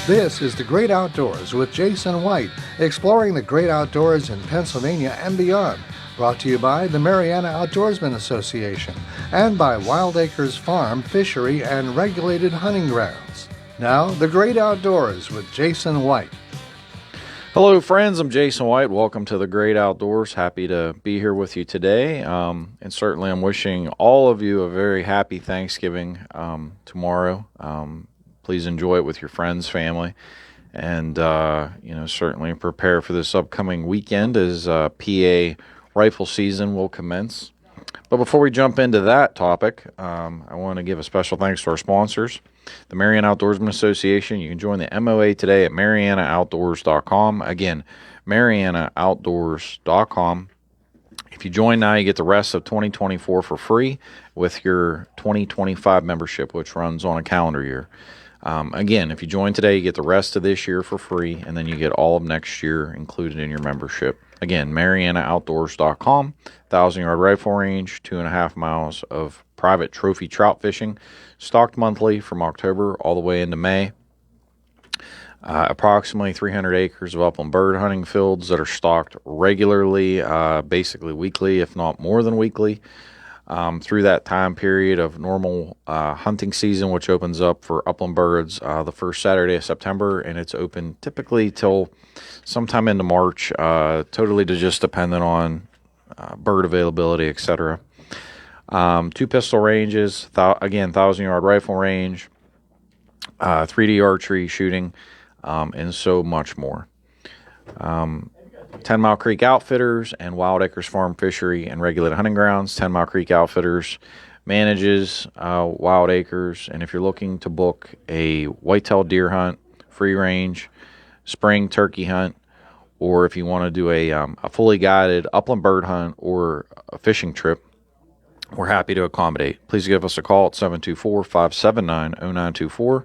This is The Great Outdoors with Jason White, exploring the great outdoors in Pennsylvania and beyond. Brought to you by the Mariana Outdoorsmen Association and by Wild Acres Farm, Fishery, and Regulated Hunting Grounds. Now, The Great Outdoors with Jason White. Hello, friends. I'm Jason White. Welcome to The Great Outdoors. Happy to be here with you today. And certainly I'm wishing all of you a very happy Thanksgiving tomorrow. Please enjoy it with your friends, family, and, certainly prepare for this upcoming weekend as PA rifle season will commence. But before we jump into that topic, I want to give a special thanks to our sponsors, the Mariana Outdoorsman Association. You can join the MOA today at MarianaOutdoors.com. Again, MarianaOutdoors.com. If you join now, you get the rest of 2024 for free with your 2025 membership, which runs on a calendar year. Again, if you join today, you get the rest of this year for free, and then you get all of next year included in your membership. Again, MarianaOutdoors.com, 1,000-yard rifle range, 2.5 miles of private trophy trout fishing, stocked monthly from October all the way into May. Approximately 300 acres of upland bird hunting fields that are stocked regularly, basically weekly, if not more than weekly. Through that time period of normal hunting season, which opens up for upland birds the first Saturday of September, and it's open typically till sometime into March, totally just dependent on bird availability, etc. 2 pistol ranges, again, 1,000-yard rifle range, 3D archery shooting, and so much more. 10 Mile Creek Outfitters and Wild Acres Farm, Fishery, and Regulated Hunting Grounds. 10 Mile Creek Outfitters manages Wild Acres, and if you're looking to book a whitetail deer hunt, free range, spring turkey hunt, or if you want to do a fully guided upland bird hunt or a fishing trip, we're happy to accommodate. Please give us a call at 724-579-0924.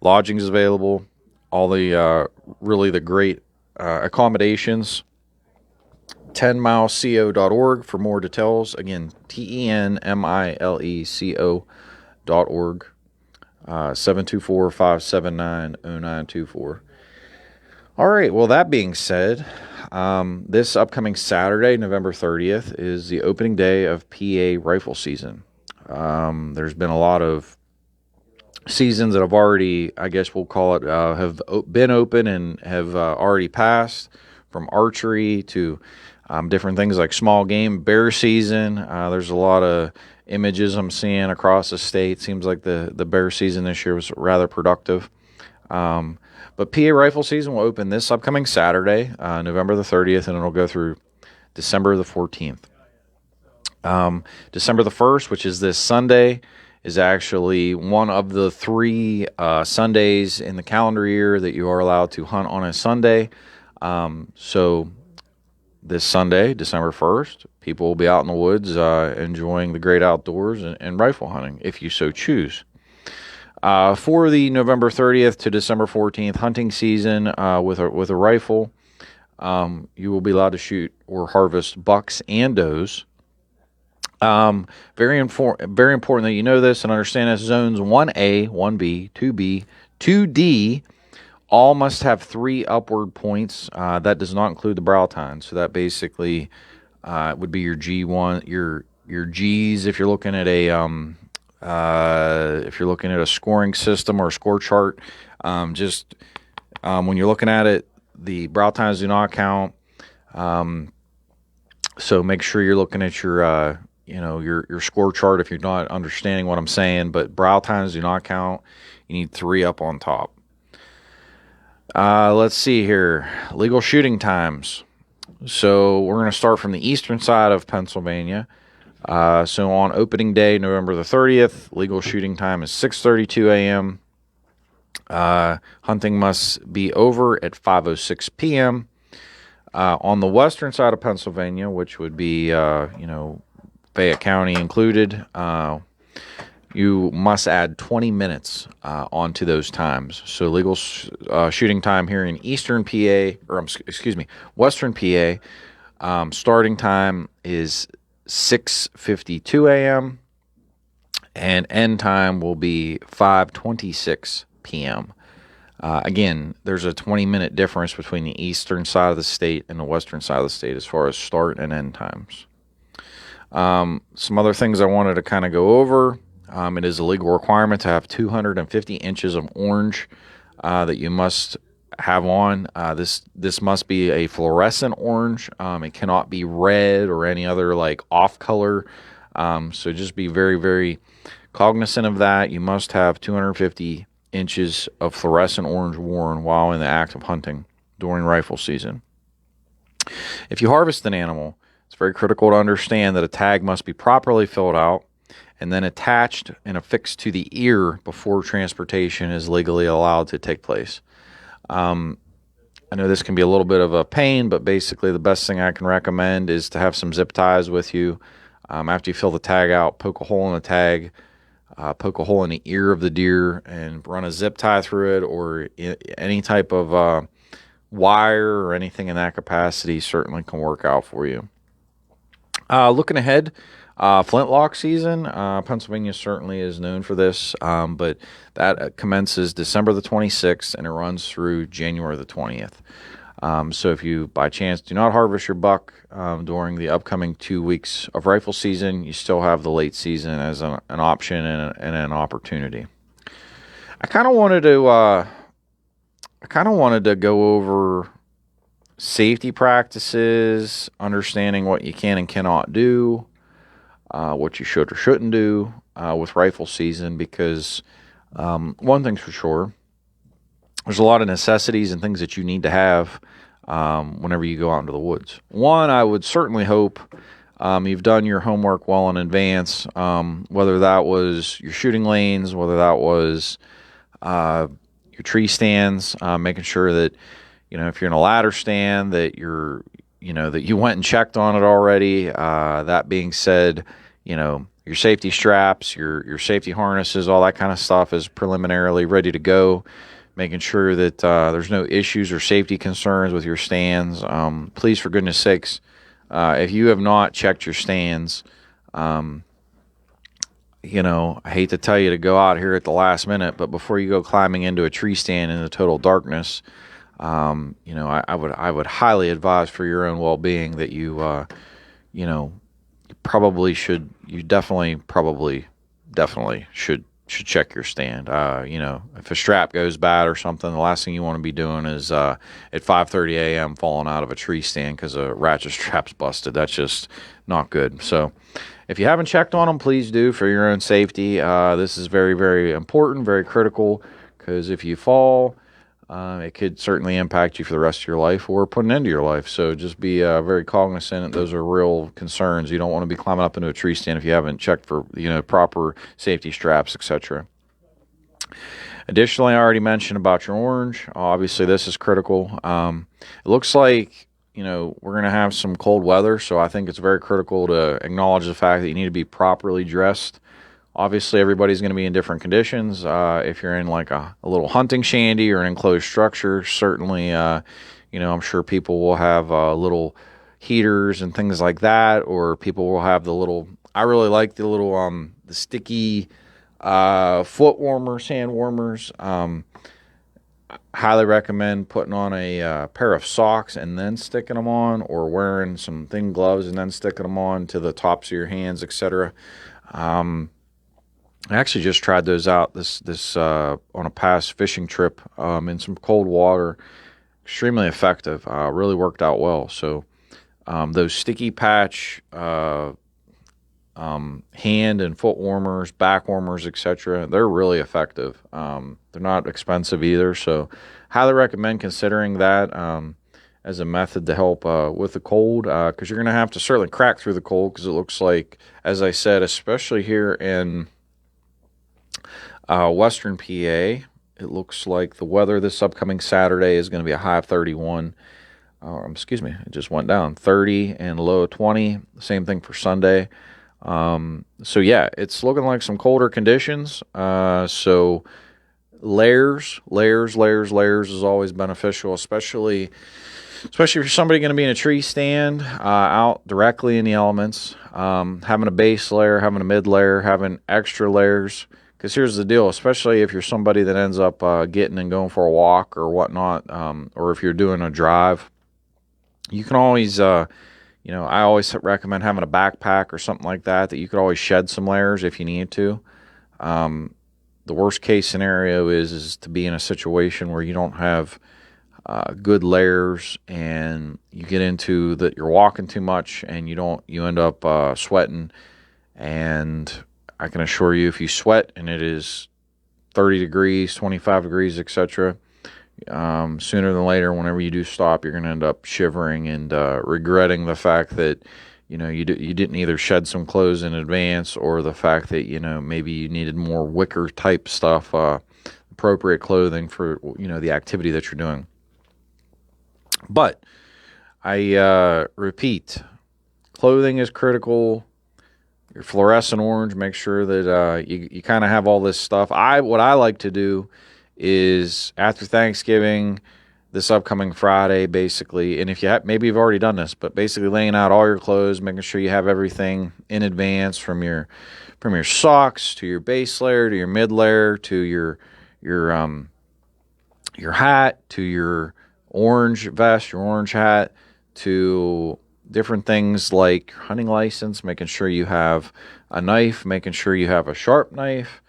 Lodging is available. All the really the great accommodations. 10mileco.org for more details. Again, TENMILECO.org. 724-579-0924. All right, well, that being said, this upcoming Saturday, November 30th, is the opening day of PA rifle season. There's been a lot of seasons that have already, I guess we'll call it, have been open and have already passed, from archery to different things like small game, bear season. There's a lot of images I'm seeing across the state. Seems like the bear season this year was rather productive. But PA rifle season will open this upcoming Saturday, November the 30th, and it'll go through December the 14th. December the 1st, which is this Sunday, is actually one of the 3 Sundays in the calendar year that you are allowed to hunt on a Sunday. So this Sunday, December 1st, people will be out in the woods enjoying the great outdoors and rifle hunting, if you so choose. For the November 30th to December 14th hunting season with a rifle, you will be allowed to shoot or harvest bucks and does. Very important that you know this and understand this. Zones 1A, 1B, 2B, 2D, all must have 3 upward points. That does not include the brow tine. So that basically would be your G1, your Gs if you're looking at a scoring system or a score chart. When you're looking at it, the brow tines do not count. So make sure you're looking at your score chart if you're not understanding what I'm saying, but brow tines do not count. You need 3 up on top. Let's see here. Legal shooting times. So we're going to start from the eastern side of Pennsylvania. So on opening day, November the 30th, legal shooting time is 6:32 a.m. Hunting must be over at 5:06 p.m. On the western side of Pennsylvania, which would be, Fayette County included, you must add 20 minutes onto those times. So legal shooting time here in Western PA, starting time is 6:52 a.m. and end time will be 5:26 p.m. Again, there's a 20-minute difference between the eastern side of the state and the western side of the state as far as start and end times. Some other things I wanted to kind of go over. It is a legal requirement to have 250 inches of orange that you must have on. This must be a fluorescent orange. It cannot be red or any other like off color. So just be very, very cognizant of that. You must have 250 inches of fluorescent orange worn while in the act of hunting during rifle season. If you harvest an animal, it's very critical to understand that a tag must be properly filled out and then attached and affixed to the ear before transportation is legally allowed to take place. I know this can be a little bit of a pain, but basically the best thing I can recommend is to have some zip ties with you. After you fill the tag out, poke a hole in the tag, poke a hole in the ear of the deer, and run a zip tie through it, or any type of wire or anything in that capacity certainly can work out for you. Looking ahead, flintlock season. Pennsylvania certainly is known for this, but that commences December the 26th and it runs through January the 20th. So if you, by chance, do not harvest your buck during the upcoming 2 weeks of rifle season, you still have the late season as an option and an opportunity. I kind of wanted to go over safety practices, understanding what you can and cannot do, what you should or shouldn't do with rifle season, because one thing's for sure, there's a lot of necessities and things that you need to have whenever you go out into the woods. One, I would certainly hope you've done your homework well in advance, whether that was your shooting lanes, whether that was your tree stands, making sure that, if you're in a ladder stand, that that you went and checked on it already. That being said, your safety straps, your safety harnesses, all that kind of stuff is preliminarily ready to go. Making sure that there's no issues or safety concerns with your stands. Please, for goodness sakes, if you have not checked your stands, I hate to tell you to go out here at the last minute, but before you go climbing into a tree stand in the total darkness, I would highly advise for your own well-being that you definitely should check your stand. If a strap goes bad or something, the last thing you want to be doing is at 5:30 a.m. falling out of a tree stand because a ratchet strap's busted. That's just not good. So if you haven't checked on them, please do for your own safety. This is very, very important, very critical, because if you fall, it could certainly impact you for the rest of your life or put an end to your life. So just be very cognizant. Those are real concerns. You don't want to be climbing up into a tree stand if you haven't checked for proper safety straps, etc. Additionally, I already mentioned about your orange. Obviously, this is critical. It looks like we're going to have some cold weather, so I think it's very critical to acknowledge the fact that you need to be properly dressed. Obviously, everybody's going to be in different conditions. If you're in like a little hunting shanty or an enclosed structure, certainly, I'm sure people will have little heaters and things like that, or people will have I really like the little, the sticky foot warmers, hand warmers. Highly recommend putting on a pair of socks and then sticking them on, or wearing some thin gloves and then sticking them on to the tops of your hands, etc. I actually just tried those out this on a past fishing trip in some cold water. Extremely effective. Really worked out well. So those sticky patch hand and foot warmers, back warmers, etc., they're really effective. They're not expensive either, so highly recommend considering that as a method to help with the cold, because you're going to have to certainly crack through the cold, because it looks like, as I said, especially here in Western PA, it looks like the weather this upcoming Saturday is going to be a high of 31. It just went down 30 and low of 20. Same thing for Sunday. So yeah, it's looking like some colder conditions. So layers is always beneficial, especially if you're somebody going to be in a tree stand out directly in the elements. Having a base layer, having a mid layer, having extra layers Because here's the deal, especially if you're somebody that ends up getting and going for a walk or whatnot, or if you're doing a drive, you can always, I always recommend having a backpack or something like that you could always shed some layers if you need to. The worst case scenario is to be in a situation where you don't have good layers and you get into that you're walking too much and you end up sweating. And I can assure you, if you sweat and it is 30 degrees, 25 degrees, etc., sooner than later, whenever you do stop, you're going to end up shivering and regretting the fact that you didn't either shed some clothes in advance, or the fact that maybe you needed more wicker type stuff, appropriate clothing for the activity that you're doing. But I repeat, clothing is critical. Your fluorescent orange, make sure that you kind of have all this stuff. What I like to do is after Thanksgiving, this upcoming Friday, basically, and if you maybe you've already done this, but basically laying out all your clothes, making sure you have everything in advance, from your socks to your base layer to your mid layer to your hat to your orange vest, your orange hat, to different things like your hunting license, making sure you have a knife, making sure you have a sharp knife.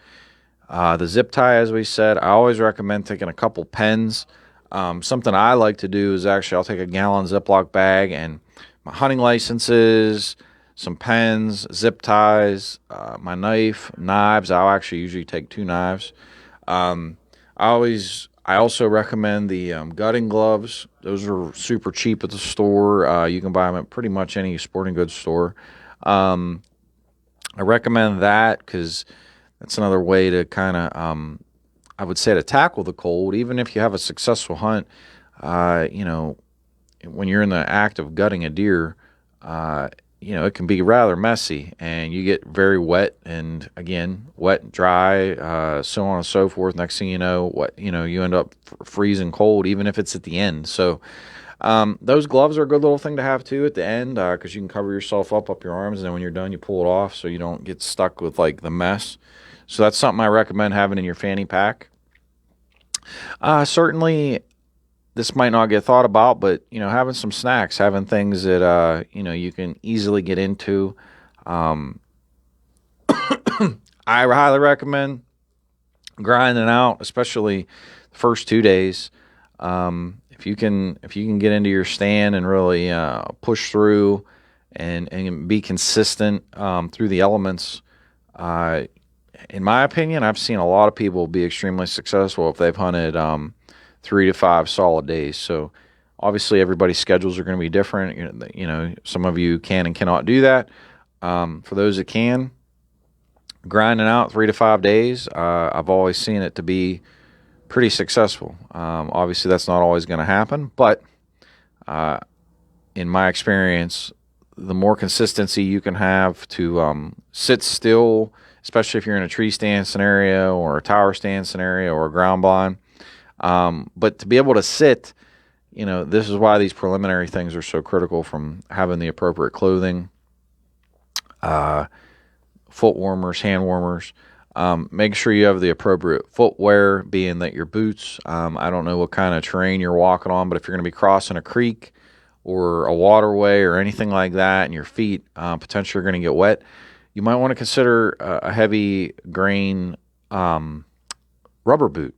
The zip tie, as we said, I always recommend taking a couple pens. Something I like to do is actually I'll take a gallon Ziploc bag and my hunting licenses, some pens, zip ties, my knife, knives. I'll actually usually take 2 knives. I also recommend the gutting gloves. Those are super cheap at the store. You can buy them at pretty much any sporting goods store. I recommend that because that's another way to kind of, I would say, to tackle the cold. Even if you have a successful hunt, when you're in the act of gutting a deer, it can be rather messy, and you get very wet, and again, wet and dry, so on and so forth. Next thing you know, you end up freezing cold, even if it's at the end. So those gloves are a good little thing to have too at the end, because you can cover yourself up your arms, and then when you're done, you pull it off so you don't get stuck with like the mess. So that's something I recommend having in your fanny pack. Certainly, this might not get thought about, but having some snacks, having things that you can easily get into. I highly recommend grinding out, especially the first 2 days. If you can get into your stand and really push through and be consistent through the elements. In my opinion, I've seen a lot of people be extremely successful if they've hunted 3 to 5 solid days. So obviously everybody's schedules are going to be different. Some of you can and cannot do that. For those that can, grinding out 3 to 5 days, I've always seen it to be pretty successful. Obviously that's not always going to happen, but in my experience, the more consistency you can have to sit still, especially if you're in a tree stand scenario or a tower stand scenario or a ground blind. But to be able to sit, this is why these preliminary things are so critical, from having the appropriate clothing, foot warmers, hand warmers. Make sure you have the appropriate footwear, being that your boots, I don't know what kind of terrain you're walking on, but if you're going to be crossing a creek or a waterway or anything like that, and your feet potentially are going to get wet, you might want to consider a heavy grain rubber boot.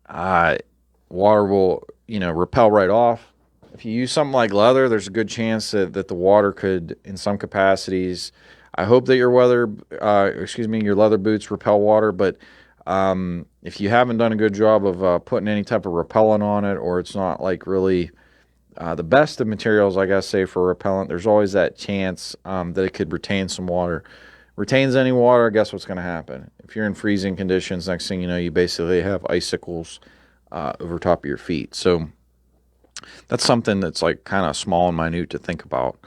Water will, repel right off. If you use something like leather, there's a good chance that the water could, in some capacities, I hope that your leather boots repel water, but if you haven't done a good job of putting any type of repellent on it, or it's not like really the best of materials, I guess, say for repellent, there's always that chance that it could retain some water. Retains any water, guess what's going to happen? If you're in freezing conditions, next thing you know, you basically have icicles over top of your feet. So that's something that's like kind of small and minute to think about.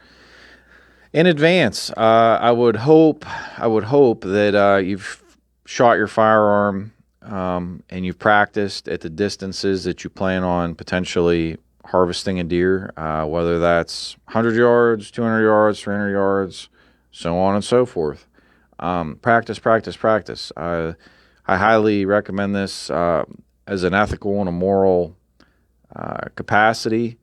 In advance, I would hope that you've shot your firearm and you've practiced at the distances that you plan on potentially harvesting a deer, whether that's 100 yards, 200 yards, 300 yards, so on and so forth. Practice, practice, practice. I highly recommend this as an ethical and a moral capacity.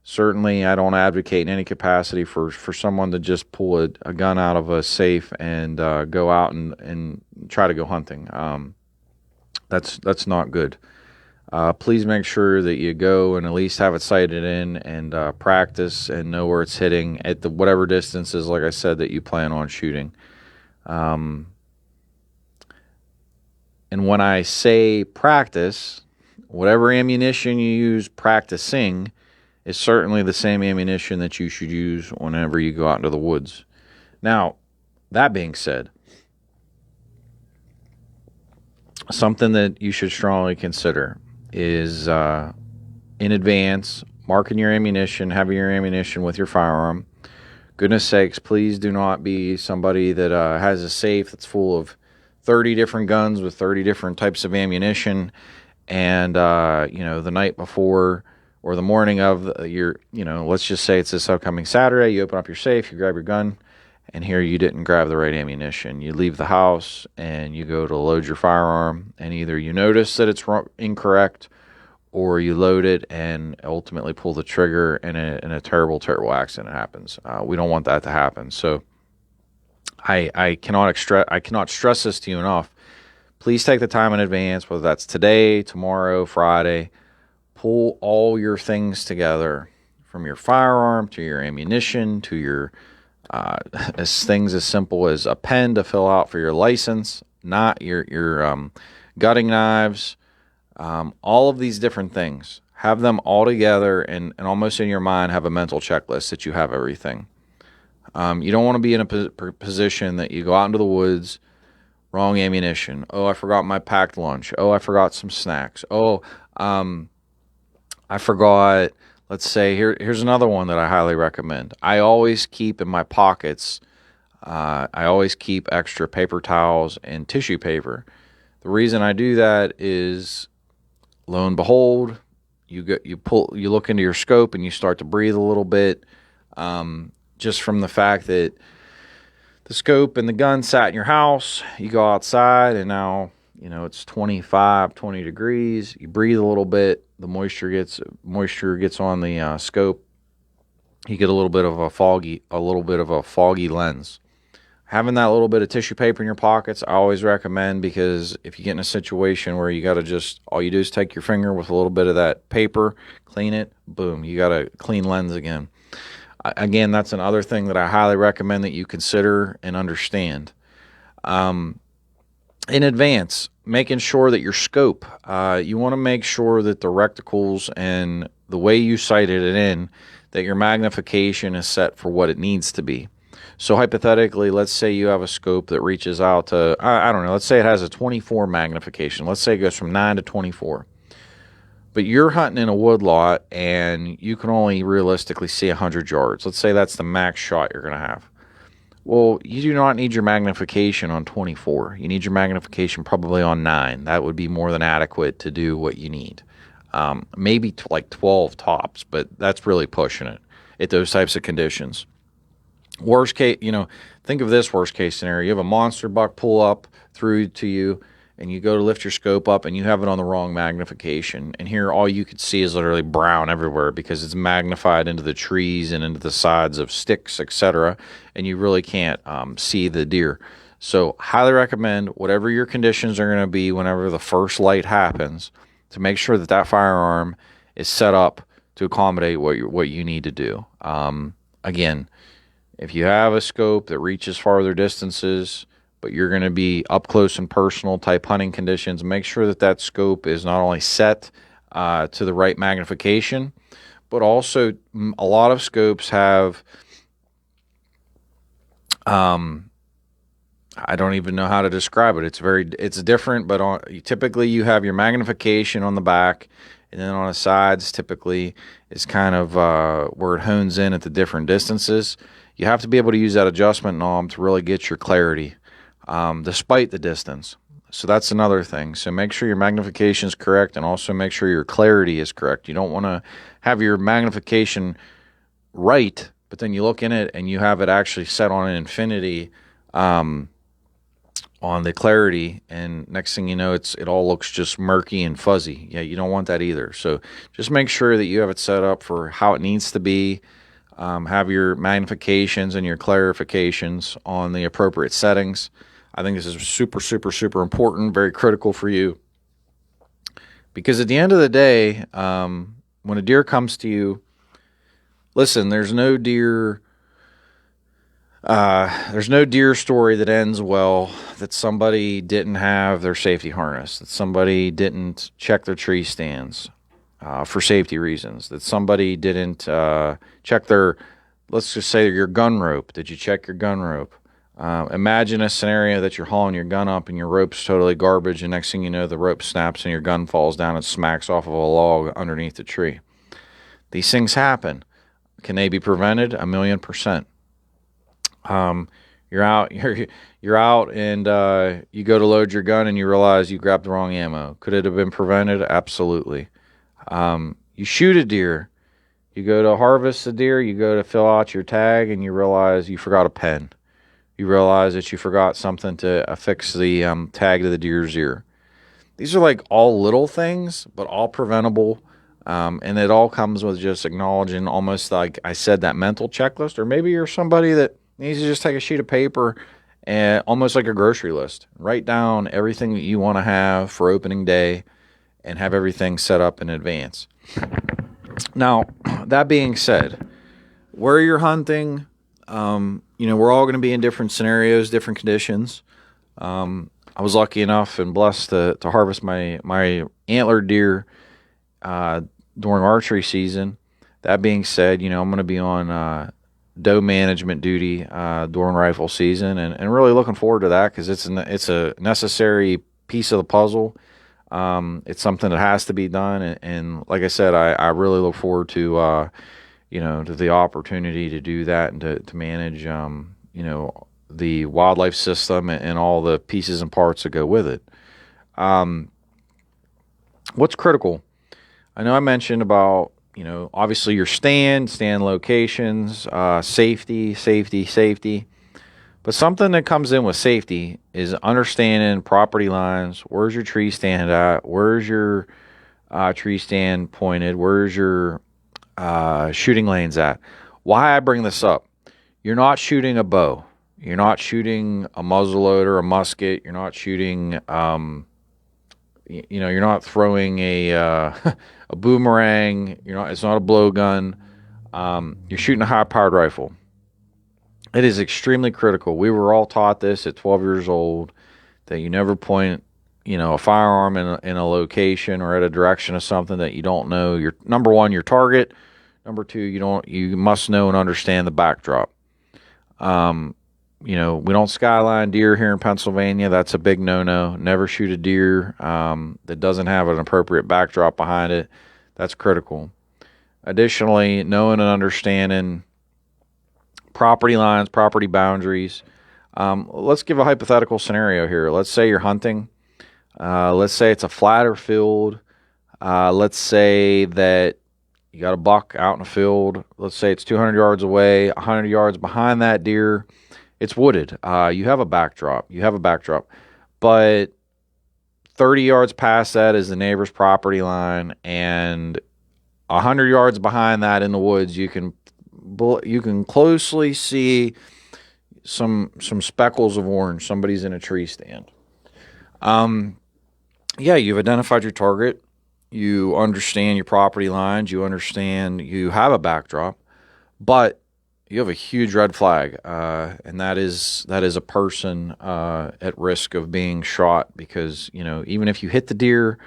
Certainly, I don't advocate in any capacity for someone to just pull a gun out of a safe and go out and try to go hunting. That's not good. Please make sure that you go and at least have it sighted in and practice and know where it's hitting at the whatever distances, like I said, that you plan on shooting. And when I say practice, whatever ammunition you use practicing is certainly the same ammunition that you should use whenever you go out into the woods. Now, that being said, something that you should strongly consider is in advance, marking your ammunition, having your ammunition with your firearm. Goodness sakes, please do not be somebody that has a safe that's full of 30 different guns with 30 different types of ammunition, and the night before or the morning of let's just say it's this upcoming Saturday, you open up your safe, you grab your gun, and here you didn't grab the right ammunition. You leave the house and you go to load your firearm, and either you notice that it's incorrect, or you load it and ultimately pull the trigger, and a terrible, terrible accident happens. We don't want that to happen. So I cannot stress this to you enough. Please take the time in advance, whether that's today, tomorrow, Friday. Pull all your things together, from your firearm to your ammunition to your things as simple as a pen to fill out for your license, not your gutting knives, all of these different things. Have them all together and almost in your mind have a mental checklist that you have everything. You don't want to be in a position that you go out into the woods, wrong ammunition. Oh, I forgot my packed lunch. Oh, I forgot some snacks. Oh, I forgot, let's say, here's another one that I highly recommend. I always keep in my pockets, I always keep extra paper towels and tissue paper. The reason I do that is, lo and behold, you look into your scope and you start to breathe a little bit, just from the fact that the scope and the gun sat in your house. You go outside and now it's 25, 20 degrees. You breathe a little bit. The moisture gets on the scope. You get a little bit of a foggy lens. Having that little bit of tissue paper in your pockets, I always recommend, because if you get in a situation where you got to all you do is take your finger with a little bit of that paper, clean it, boom, you got a clean lens again. Again, that's another thing that I highly recommend that you consider and understand. In advance, making sure that your scope, you want to make sure that the reticles and the way you sighted it in, that your magnification is set for what it needs to be. So hypothetically, let's say you have a scope that reaches out to, I don't know, let's say it has a 24 magnification. Let's say it goes from 9 to 24. But you're hunting in a woodlot and you can only realistically see 100 yards. Let's say that's the max shot you're going to have. Well, you do not need your magnification on 24. You need your magnification probably on 9. That would be more than adequate to do what you need. Maybe like 12 tops, but that's really pushing it at those types of conditions. Worst case, think of this worst case scenario. You have a monster buck pull up through to you, and you go to lift your scope up, and you have it on the wrong magnification. And here, all you could see is literally brown everywhere because it's magnified into the trees and into the sides of sticks, etc. And you really can't see the deer. So highly recommend, whatever your conditions are going to be whenever the first light happens, to make sure that that firearm is set up to accommodate what you need to do. Again, if you have a scope that reaches farther distances, but you're going to be up close and personal type hunting conditions, make sure that that scope is not only set to the right magnification, but also a lot of scopes have, I don't even know how to describe it. It's different, but typically you have your magnification on the back, and then on the sides typically is kind of where it hones in at the different distances. You have to be able to use that adjustment knob to really get your clarity, despite the distance. So that's another thing. So make sure your magnification is correct, and also make sure your clarity is correct. You don't want to have your magnification right, but then you look in it and you have it actually set on an infinity on the clarity, and next thing you know, it all looks just murky and fuzzy. Yeah, you don't want that either. So just make sure that you have it set up for how it needs to be. Have your magnifications and your clarifications on the appropriate settings. I think this is super, super, super important, very critical for you. Because at the end of the day, when a deer comes to you, listen, there's no deer story that ends well that somebody didn't have their safety harness, that somebody didn't check their tree stands for safety reasons, that somebody didn't check their, let's just say, your gun rope. Did you check your gun rope? Imagine a scenario that you're hauling your gun up and your rope's totally garbage, and next thing you know, the rope snaps and your gun falls down and smacks off of a log underneath the tree. These things happen. Can they be prevented? 1,000,000%. You're out, and you go to load your gun and you realize you grabbed the wrong ammo. Could it have been prevented? Absolutely. You shoot a deer. You go to harvest a deer. You go to fill out your tag, and you realize you forgot a pen. You realize that you forgot something to affix the tag to the deer's ear. These are like all little things, but all preventable. And it all comes with just acknowledging, almost like I said, that mental checklist. Or maybe you're somebody that needs to just take a sheet of paper and almost like a grocery list. Write down everything that you want to have for opening day and have everything set up in advance. Now, that being said, where you're hunting, we're all going to be in different scenarios, different conditions. I was lucky enough and blessed to harvest my antlered deer during archery season. That being said, I'm going to be on doe management duty during rifle season, and really looking forward to that because it's a necessary piece of the puzzle. It's something that has to be done, and like I said, I really look forward to to the opportunity to do that and to manage the wildlife system and all the pieces and parts that go with it. What's critical? I know I mentioned about obviously your stand locations, safety. But something that comes in with safety is understanding property lines. Where's your tree stand at? Where's your tree stand pointed? Where's your shooting lanes at? Why I bring this up? You're not shooting a bow. You're not shooting a muzzleloader, a musket. You're not shooting, you're not throwing a a boomerang. It's not a blowgun. You're shooting a high-powered rifle. It is extremely critical. We were all taught this at 12 years old that you never point, a firearm in a location or at a direction of something that you don't know. Your number one, your target. Number two, you must know and understand the backdrop. We don't skyline deer here in Pennsylvania. That's a big no-no. Never shoot a deer that doesn't have an appropriate backdrop behind it. That's critical. Additionally, knowing and understanding property lines, property boundaries. Let's give a hypothetical scenario here. Let's say you're hunting. Let's say it's a flatter field. Let's say that you got a buck out in a field. Let's say it's 200 yards away, 100 yards behind that deer. It's wooded. You have a backdrop. But 30 yards past that is the neighbor's property line, and 100 yards behind that in the woods, you can closely see some speckles of orange. Somebody's in a tree stand. You've identified your target. You understand your property lines. You understand you have a backdrop, but you have a huge red flag, and that is a person at risk of being shot because, even if you hit the deer,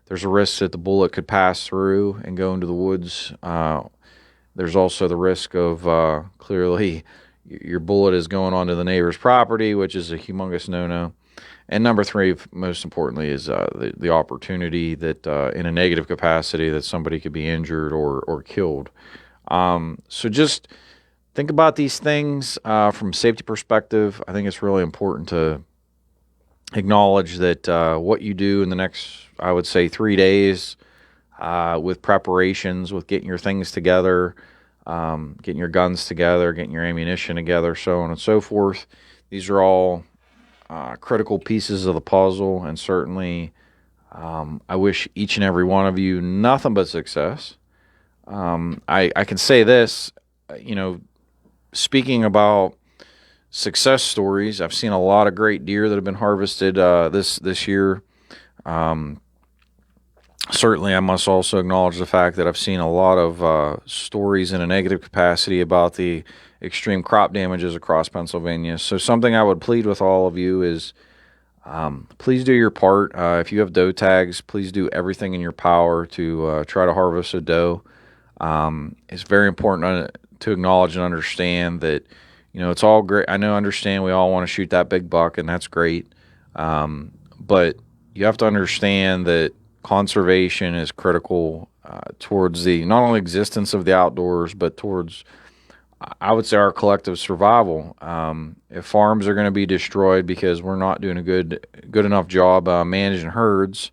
there's a risk that the bullet could pass through and go into the woods. There's also the risk of clearly your bullet is going onto the neighbor's property, which is a humongous no-no. And number three, most importantly, is the opportunity that in a negative capacity that somebody could be injured or killed. So just think about these things from a safety perspective. I think it's really important to acknowledge that what you do in the next, I would say, 3 days with preparations, with getting your things together, getting your guns together, getting your ammunition together, so on and so forth. These are all critical pieces of the puzzle, and certainly I wish each and every one of you nothing but success. I can say this, speaking about success stories, I've seen a lot of great deer that have been harvested this year. Certainly, I must also acknowledge the fact that I've seen a lot of stories in a negative capacity about the extreme crop damages across Pennsylvania. So something I would plead with all of you is please do your part. If you have doe tags, please do everything in your power to try to harvest a doe. It's very important to acknowledge and understand that, it's all great. Understand we all want to shoot that big buck, and that's great. But you have to understand that conservation is critical towards the not only existence of the outdoors, but towards, I would say, our collective survival. If farms are going to be destroyed because we're not doing a good enough job managing herds,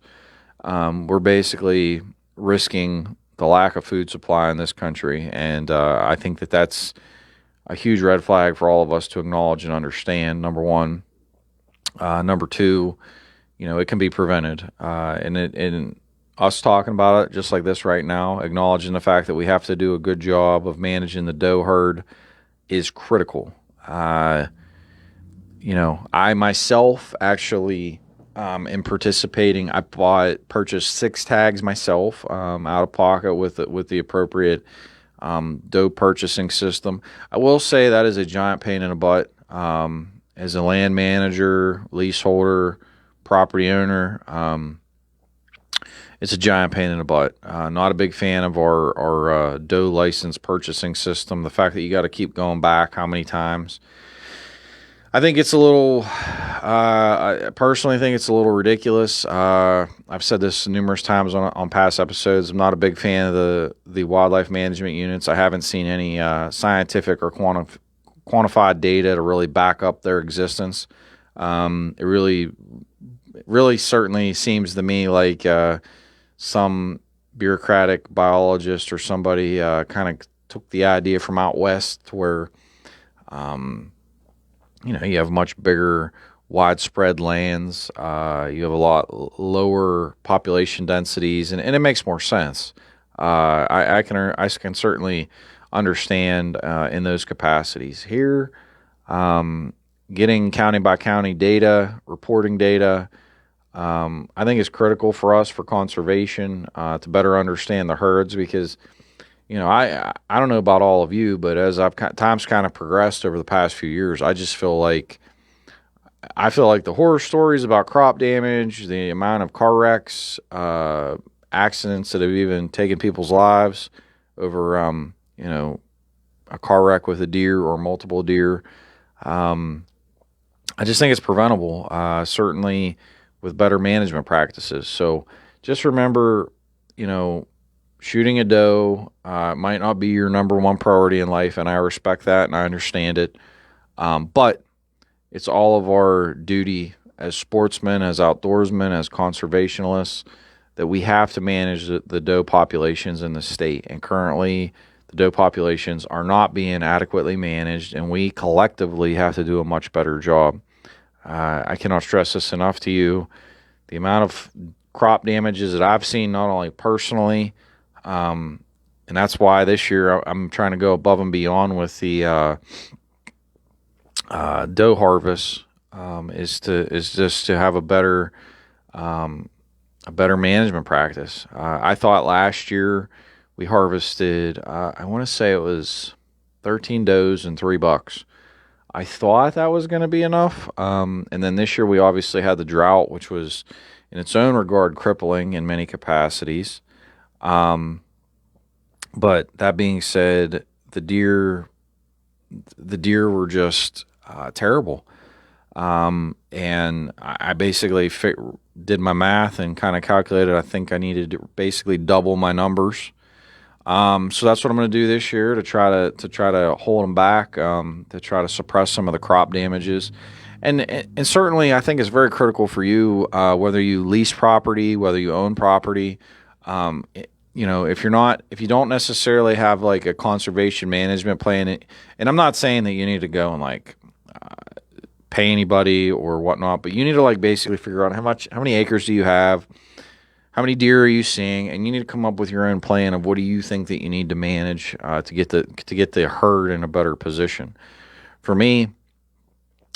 we're basically risking the lack of food supply in this country. And I think that that's a huge red flag for all of us to acknowledge and understand, number one. Number two, it can be prevented. And us talking about it just like this right now, acknowledging the fact that we have to do a good job of managing the doe herd is critical. I myself actually am participating. I purchased 6 tags myself out of pocket with the appropriate doe purchasing system. I will say that is a giant pain in the butt. As a land manager, leaseholder, property owner, it's a giant pain in the butt. Not a big fan of our doe license purchasing system. The fact that you got to keep going back how many times. I think it's a little, I personally think it's a little ridiculous. I've said this numerous times on past episodes. I'm not a big fan of the wildlife management units. I haven't seen any scientific or quantified data to really back up their existence. It really certainly seems to me like some bureaucratic biologist or somebody kind of took the idea from out west to where you have much bigger widespread lands, you have a lot lower population densities, and it makes more sense. I can certainly understand in those capacities. Here, getting county by county data, reporting data, I think is critical for us for conservation to better understand the herds, because I don't know about all of you, but as time's kind of progressed over the past few years, I feel like the horror stories about crop damage, the amount of car wrecks, accidents that have even taken people's lives over a car wreck with a deer or multiple deer. I just think it's preventable, certainly with better management practices. So just remember, shooting a doe might not be your number one priority in life, and I respect that and I understand it. But it's all of our duty as sportsmen, as outdoorsmen, as conservationists, that we have to manage the doe populations in the state. And currently, the doe populations are not being adequately managed, and we collectively have to do a much better job. I cannot stress this enough to you. The amount of crop damages that I've seen, not only personally, and that's why this year I'm trying to go above and beyond with the doe harvest, is just to have a better management practice. I thought last year we harvested, I want to say it was 13 does and 3 bucks. I thought that was going to be enough. And then this year we obviously had the drought, which was in its own regard crippling in many capacities. But that being said, the deer were just terrible. And I basically did my math and kind of calculated I think I needed to basically double my numbers. So that's what I'm going to do this year to try to hold them back, to try to suppress some of the crop damages. And certainly I think it's very critical for you, whether you lease property, whether you own property, if you don't necessarily have like a conservation management plan, and I'm not saying that you need to go and pay anybody or whatnot, but you need to like basically figure out how many acres do you have, how many deer are you seeing, and you need to come up with your own plan of what do you think that you need to manage to get the herd in a better position. For me,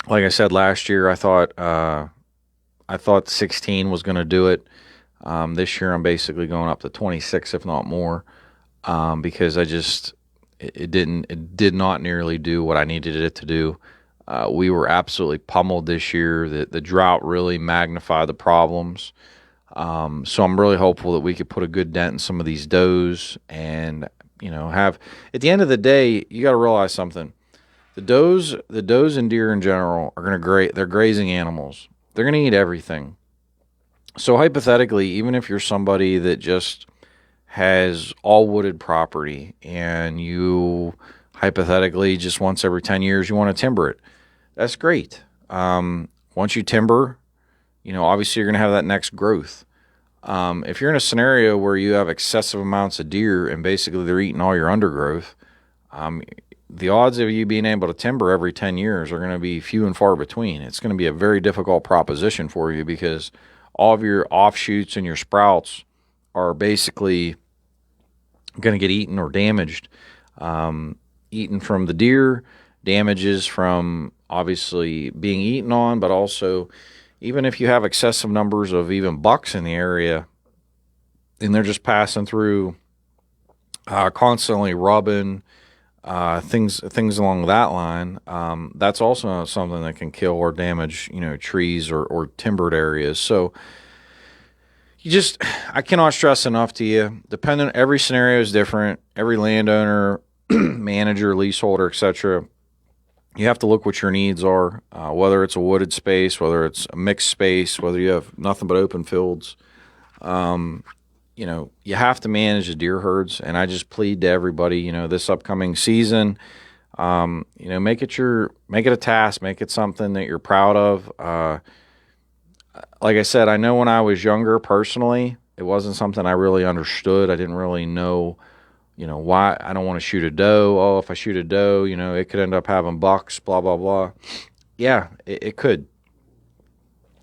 like I said last year, I thought 16 was going to do it. This year, I'm basically going up to 26, if not more, because it did not nearly do what I needed it to do. We were absolutely pummeled this year. The drought really magnified the problems. So I'm really hopeful that we could put a good dent in some of these does and, have, at the end of the day, you got to realize something. The does and deer in general are going to they're grazing animals. They're going to eat everything. So hypothetically, even if you're somebody that just has all wooded property and you hypothetically just once every 10 years you want to timber it, that's great. Once you timber, obviously you're going to have that next growth. If you're in a scenario where you have excessive amounts of deer and basically they're eating all your undergrowth, the odds of you being able to timber every 10 years are going to be few and far between. It's going to be a very difficult proposition for you because all of your offshoots and your sprouts are basically going to get eaten or damaged. Eaten from the deer, damages from obviously being eaten on, but also even if you have excessive numbers of even bucks in the area and they're just passing through, constantly rubbing, things along that line, that's also something that can kill or damage, trees or timbered areas. So I cannot stress enough to you, every scenario is different. Every landowner, manager, leaseholder, etc. You have to look what your needs are, whether it's a wooded space, whether it's a mixed space, whether you have nothing but open fields. You have to manage the deer herds, and I just plead to everybody, this upcoming season, make it a task, make it something that you're proud of. Like I said, I know when I was younger, personally, it wasn't something I really understood. I didn't really know, why I don't want to shoot a doe. Oh, if I shoot a doe, it could end up having bucks, blah, blah, blah. Yeah, it could.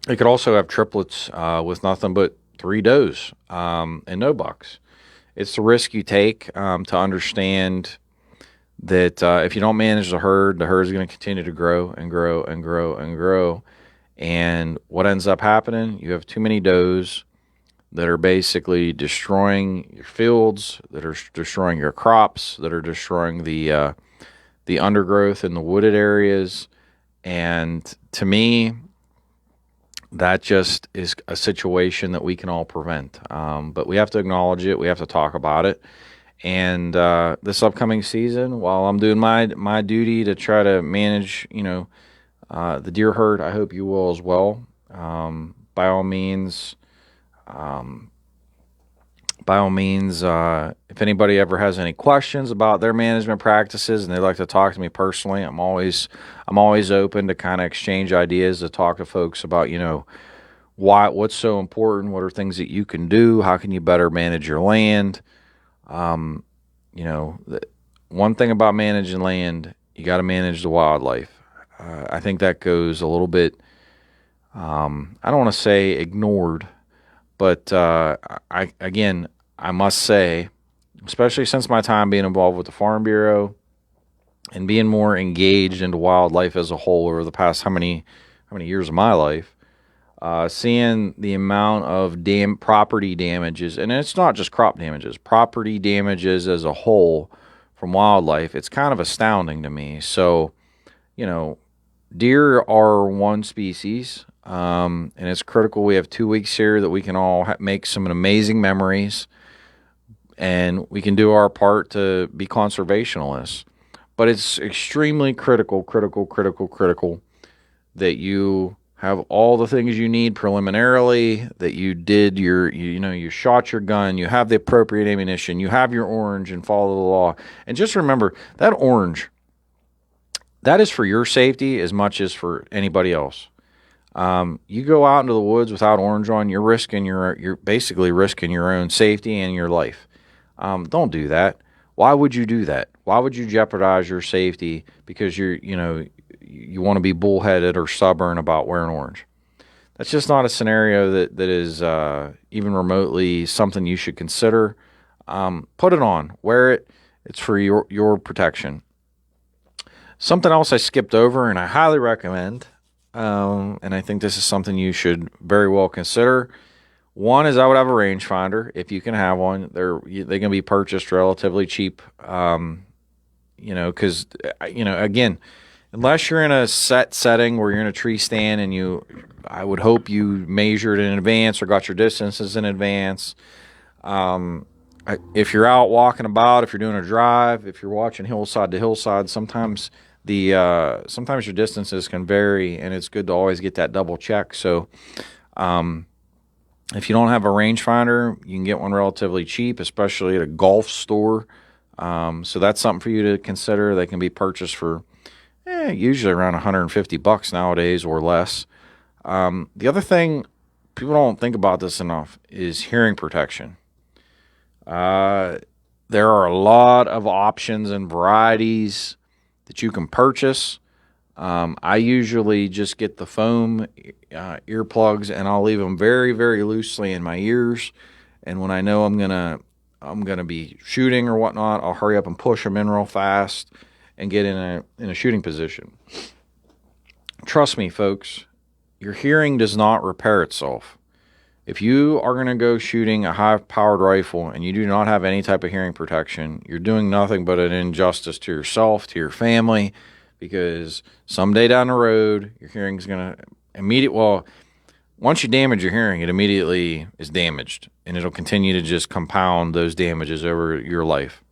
It could also have triplets with nothing but 3 does and no bucks. It's the risk you take to understand that if you don't manage the herd is going to continue to grow and grow and grow and grow. And what ends up happening, you have too many does that are basically destroying your fields, that are destroying your crops, that are destroying the undergrowth in the wooded areas. And to me, that just is a situation that we can all prevent. But we have to acknowledge it. We have to talk about it. And this upcoming season, while I'm doing my duty to try to manage, the deer herd, I hope you will as well. By all means, if anybody ever has any questions about their management practices and they'd like to talk to me personally, I'm always open to kind of exchange ideas, to talk to folks about, what's so important, what are things that you can do, how can you better manage your land. One thing about managing land, you got to manage the wildlife. I think that goes a little bit, I don't want to say ignored, but I must say, especially since my time being involved with the Farm Bureau and being more engaged into wildlife as a whole over the past how many years of my life, seeing the amount of property damages, and it's not just crop damages, property damages as a whole from wildlife, it's kind of astounding to me. So, deer are one species, and it's critical. We have 2 weeks here that we can all make some amazing memories, and we can do our part to be conservationists. But it's extremely critical that you have all the things you need preliminarily, that you did you shot your gun, you have the appropriate ammunition, you have your orange and follow the law. And just remember, that orange, that is for your safety as much as for anybody else. You go out into the woods without orange on, you're basically risking your own safety and your life. Don't do that. Why would you do that? Why would you jeopardize your safety because you you want to be bullheaded or stubborn about wearing orange. That's just not a scenario that is even remotely something you should consider. Put it on, wear it. It's for your protection. Something else I skipped over, and I highly recommend, and I think this is something you should very well consider. One is I would have a rangefinder if you can have one. They can be purchased relatively cheap. Because again, unless you're in a setting where you're in a tree stand and I would hope you measured in advance or got your distances in advance. If you're out walking about, if you're doing a drive, if you're watching hillside to hillside, sometimes sometimes your distances can vary, and it's good to always get that double check. So, if you don't have a rangefinder, you can get one relatively cheap, especially at a golf store. So that's something for you to consider. They can be purchased for usually around $150 nowadays or less. The other thing, people don't think about this enough, is hearing protection. There are a lot of options and varieties that you can purchase. I usually just get the foam earplugs, and I'll leave them very, very loosely in my ears. And when I know I'm gonna be shooting or whatnot, I'll hurry up and push them in real fast and get in a shooting position. Trust me, folks, your hearing does not repair itself. If you are going to go shooting a high-powered rifle and you do not have any type of hearing protection, you're doing nothing but an injustice to yourself, to your family, because someday down the road, your hearing is going to once you damage your hearing, it immediately is damaged, and it'll continue to just compound those damages over your life.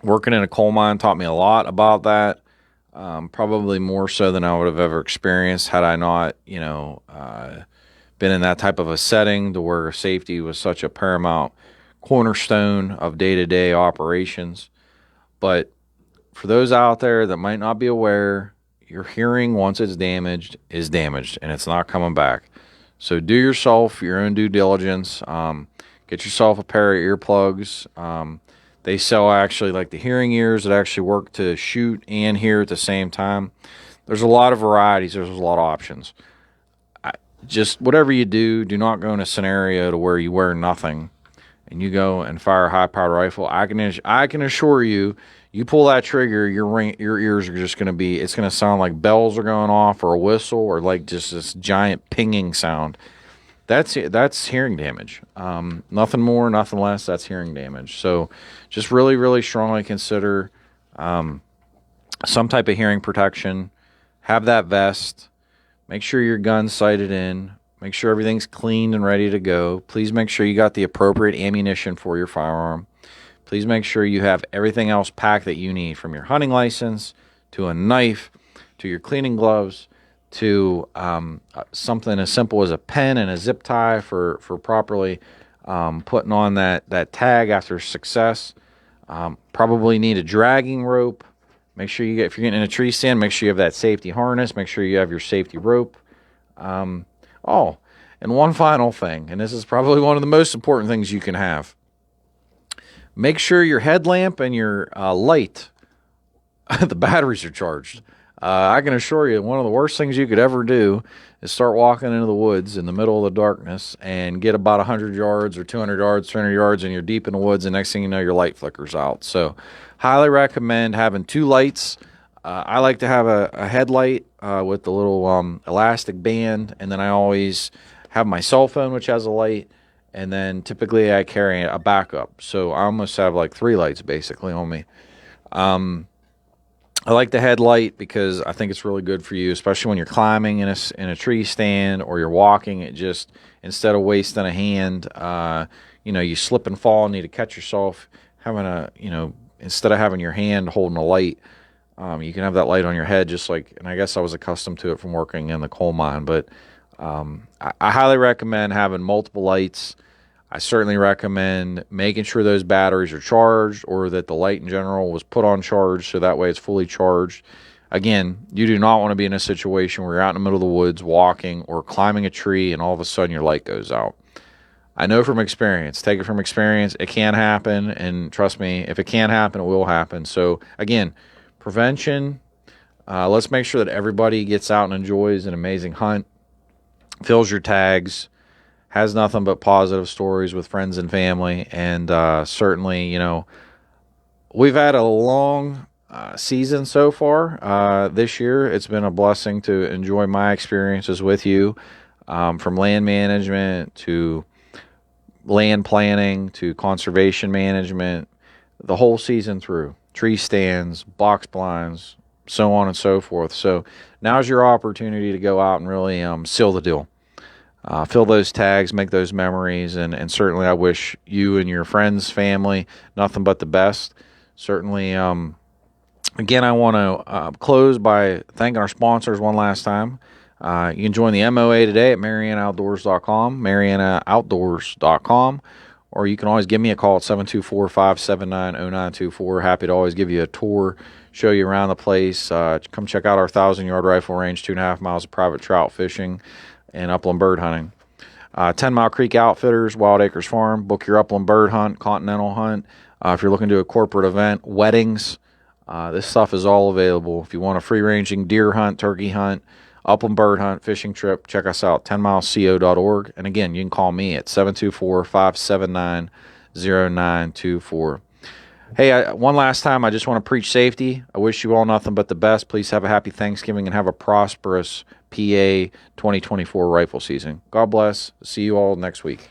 Working in a coal mine taught me a lot about that, probably more so than I would have ever experienced had I not, been in that type of a setting to where safety was such a paramount cornerstone of day-to-day operations. But for those out there that might not be aware, your hearing, once it's damaged, is damaged, and it's not coming back. So do yourself your own due diligence. Get yourself a pair of earplugs. They sell actually like the hearing ears that actually work to shoot and hear at the same time. There's a lot of varieties. There's a lot of options. Just whatever you do, do not go in a scenario to where you wear nothing and you go and fire a high-powered rifle. I can assure you, you pull that trigger, your ears are just going to be, it's going to sound like bells are going off or a whistle or like just this giant pinging sound. That's hearing damage. Nothing more, nothing less. That's hearing damage. So just really, really strongly consider some type of hearing protection. Have that vest. Make sure your gun's sighted in. Make sure everything's cleaned and ready to go. Please make sure you got the appropriate ammunition for your firearm. Please make sure you have everything else packed that you need, from your hunting license to a knife to your cleaning gloves to something as simple as a pen and a zip tie for properly putting on that tag after success. Probably need a dragging rope. Make sure if you're getting in a tree stand, make sure you have that safety harness. Make sure you have your safety rope. And one final thing, and this is probably one of the most important things you can have. Make sure your headlamp and your light, the batteries are charged. I can assure you, one of the worst things you could ever do is start walking into the woods in the middle of the darkness and get about 100 yards or 200 yards, 300 yards, and you're deep in the woods, and next thing you know, your light flickers out. So highly recommend having two lights. I like to have a headlight with the little elastic band, and then I always have my cell phone, which has a light, and then typically I carry a backup. So I almost have like three lights basically on me. I like the headlight because I think it's really good for you, especially when you're climbing in a tree stand or you're walking. It just, instead of wasting a hand, you slip and fall and need to catch yourself, instead of having your hand holding a light, you can have that light on your head, just like, and I guess I was accustomed to it from working in the coal mine, but I highly recommend having multiple lights. I certainly recommend making sure those batteries are charged, or that the light in general was put on charge, so that way it's fully charged. Again, you do not want to be in a situation where you're out in the middle of the woods walking or climbing a tree and all of a sudden your light goes out. I know from experience, take it from experience, it can happen, and trust me, if it can happen, it will happen. So again, prevention. Let's make sure that everybody gets out and enjoys an amazing hunt, fills your tags, has nothing but positive stories with friends and family. And certainly, we've had a long season so far this year. It's been a blessing to enjoy my experiences with you, from land management to land planning to conservation management, the whole season through. Tree stands, box blinds, so on and so forth. So now's your opportunity to go out and really seal the deal. Fill those tags, make those memories, and certainly I wish you and your friends, family, nothing but the best. Certainly, again, I want to close by thanking our sponsors one last time. You can join the MOA today at MarianaOutdoors.com, MarianaOutdoors.com, or you can always give me a call at 724-579-0924. Happy to always give you a tour, show you around the place. Come check out our 1,000-yard rifle range, 2.5 miles of private trout fishing and upland bird hunting. 10 Mile Creek Outfitters, Wild Acres Farm. Book your upland bird hunt, continental hunt. If you're looking to do a corporate event, weddings, this stuff is all available. If you want a free-ranging deer hunt, turkey hunt, upland bird hunt, fishing trip, check us out, 10milesco.org. And again, you can call me at 724-579-0924. Hey, one last time, I just want to preach safety. I wish you all nothing but the best. Please have a happy Thanksgiving and have a prosperous PA 2024 rifle season. God bless. See you all next week.